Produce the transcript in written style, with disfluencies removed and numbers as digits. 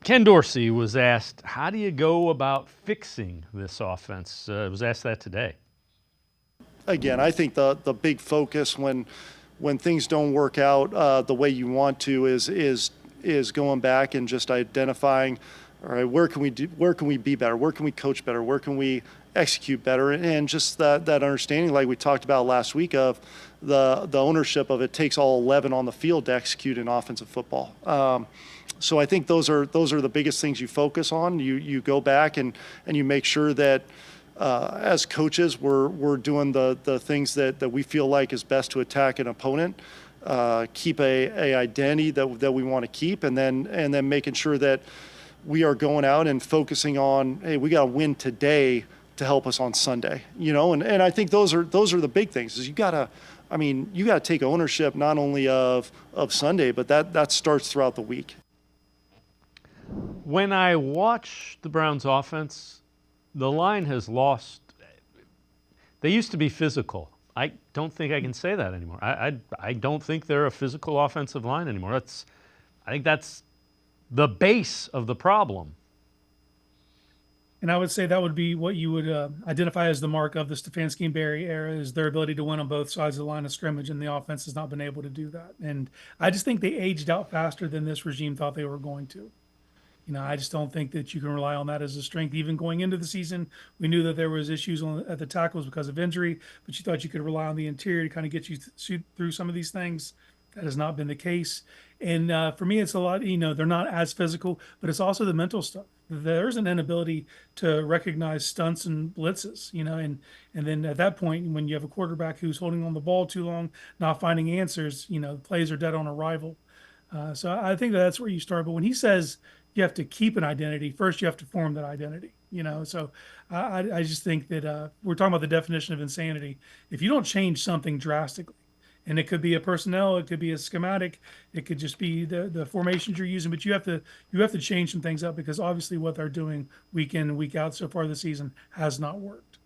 Ken Dorsey was asked, how do you go about fixing this offense? Was asked that today. Again, I think the big focus when things don't work out the way you want to is going back and just identifying, all right, where can we be better? Where can we coach better? Where can we execute better? And just that understanding, like we talked about last week, of the ownership of it takes all 11 on the field to execute an offensive football. So I think those are the biggest things you focus on. You go back and you make sure that as coaches we're doing the things that we feel like is best to attack an opponent, keep a identity that we want to keep, and then making sure that we are going out and focusing on, hey, we got to win today to help us on Sunday, and I think those are the big things. Is you got to take ownership not only of Sunday, but that starts throughout the week. When I watch the Browns offense, the line has lost. They used to be physical. I don't think I can say that anymore. I don't think they're a physical offensive line anymore. I think that's the base of the problem. And I would say that would be what you would identify as the mark of the Stefanski and Barry era, is their ability to win on both sides of the line of scrimmage, and the offense has not been able to do that. And I just think they aged out faster than this regime thought they were going to. I just don't think that you can rely on that as a strength. Even going into the season, we knew that there was issues at the tackles because of injury, but you thought you could rely on the interior to kind of get you through some of these things. That has not been the case. And for me, it's a lot, they're not as physical, but it's also the mental stuff. There's an inability to recognize stunts and blitzes, and then at that point, when you have a quarterback who's holding on the ball too long, not finding answers, plays are dead on arrival. So I think that's where you start. But when he says you have to keep an identity, first you have to form that identity, So I just think that we're talking about the definition of insanity. If you don't change something drastically, and it could be a personnel, it could be a schematic, it could just be the formations you're using, but you have to change some things up, because obviously what they're doing week in and week out so far this season has not worked.